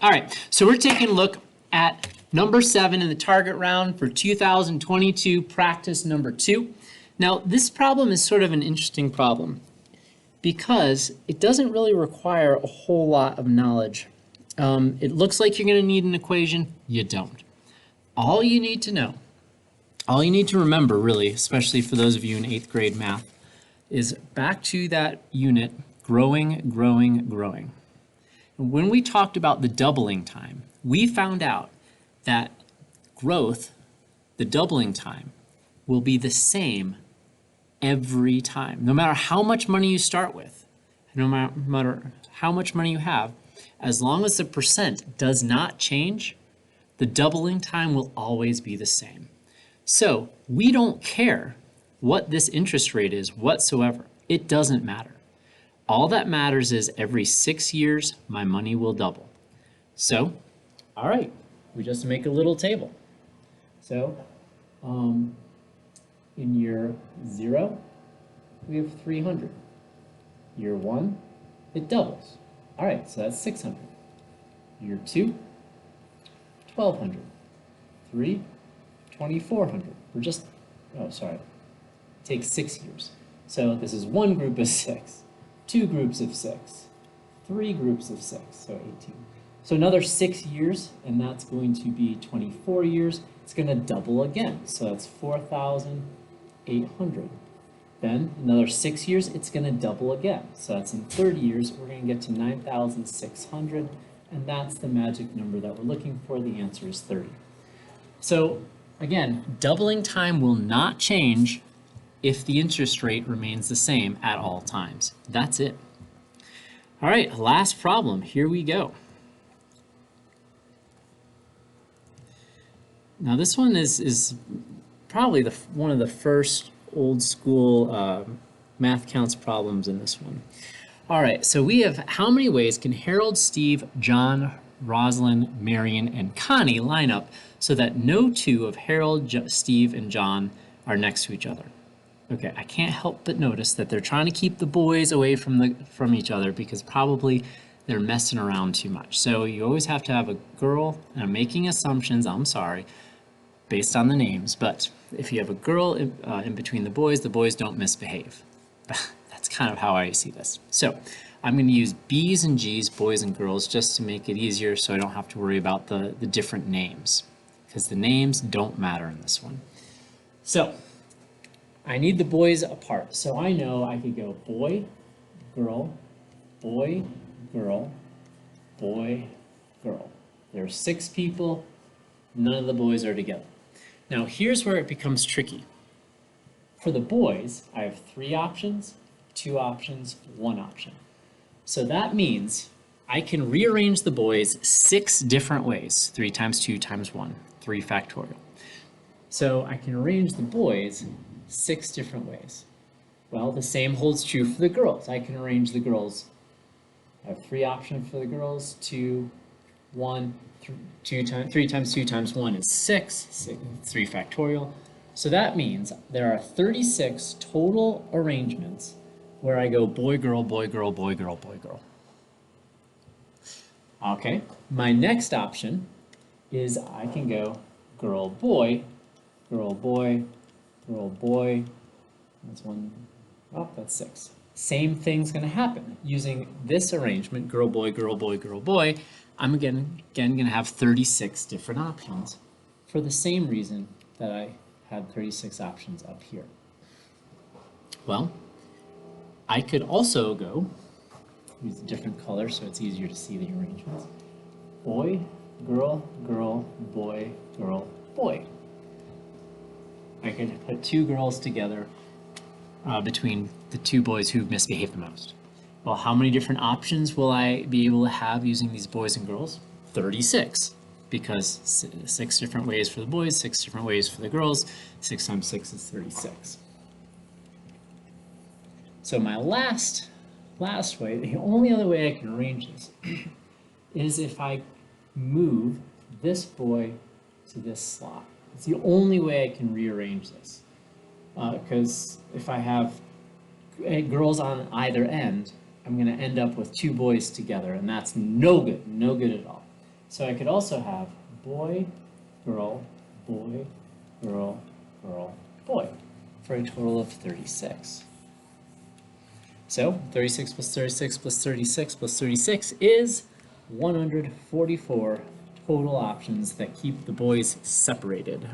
All right, so we're taking a look at number 7 in the target round for 2022 practice number 2. Now, this problem is sort of an interesting problem because it doesn't really require a whole lot of knowledge. It looks like you're going to need an equation. You don't. All you need to know, all you need to remember really, especially for those of you in 8th grade math, is back to that unit, growing, growing, growing. When we talked about the doubling time, we found out that growth, the doubling time, will be the same every time. No matter how much money you start with, no matter how much money you have, as long as the percent does not change, the doubling time will always be the same. So we don't care what this interest rate is whatsoever. It doesn't matter. All that matters is every 6 years, my money will double. So, all right, we just make a little table. So, in year 0, we have 300. Year 1, it doubles. All right, so that's 600. Year 2, 1,200. 3, 2,400. We're just, oh, sorry. It takes 6 years. So this is one group of 6. 2 groups of 6, 3 groups of 6, so 18. So another 6 years, and that's going to be 24 years. It's going to double again, so that's 4,800. Then another 6 years, it's going to double again. So that's in 30 years, we're going to get to 9,600, and that's the magic number that we're looking for. The answer is 30. So again, doubling time will not change if the interest rate remains the same at all times. That's it. All right, last problem. Here we go. Now this one is probably one of the first old school math counts problems in this one. All right, so we have how many ways can Harold, Steve, John, Rosalind, Marion, and Connie line up so that no two of Harold, Steve, and John are next to each other? Okay, I can't help but notice that they're trying to keep the boys away from each other because probably they're messing around too much. So you always have to have a girl, and I'm making assumptions, I'm sorry, based on the names, but if you have a girl in between the boys don't misbehave. That's kind of how I see this. So I'm going to use B's and G's, boys and girls, just to make it easier so I don't have to worry about the different names, because the names don't matter in this one. So I need the boys apart. So I know I could go boy, girl, boy, girl, boy, girl. There are 6 people. None of the boys are together. Now here's where it becomes tricky. For the boys, I have 3 options, 2 options, 1 option. So that means I can rearrange the boys 6 different ways. 3 times 2 times 1, 3 factorial. So I can arrange the boys 6 different ways. Well, the same holds true for the girls. I can arrange the girls. I have 3 options for the girls, 2, 1, 3 times 2 times 1 is 6, 3 factorial. So that means there are 36 total arrangements where I go boy, girl, boy, girl, boy, girl, boy, girl. Okay, my next option is I can go girl, boy, girl, boy, girl, boy. That's 1, oh, that's 6. Same thing's going to happen. Using this arrangement, girl, boy, girl, boy, girl, boy, I'm again going to have 36 different options for the same reason that I had 36 options up here. Well, I could also go, use a different color so it's easier to see the arrangements. Boy, girl, girl, boy, girl, boy. I could put 2 girls together between the 2 boys who misbehave the most. Well, how many different options will I be able to have using these boys and girls? 36, because 6 different ways for the boys, 6 different ways for the girls. 6 times 6 is 36. So my last way, the only other way I can arrange this is if I move this boy to this slot. It's the only way I can rearrange this. Because if I have girls on either end, I'm going to end up with 2 boys together, and that's no good at all. So I could also have boy, girl, boy, girl, girl, boy, for a total of 36. So 36 plus 36 plus 36 plus 36 is 144 total options that keep the boys separated.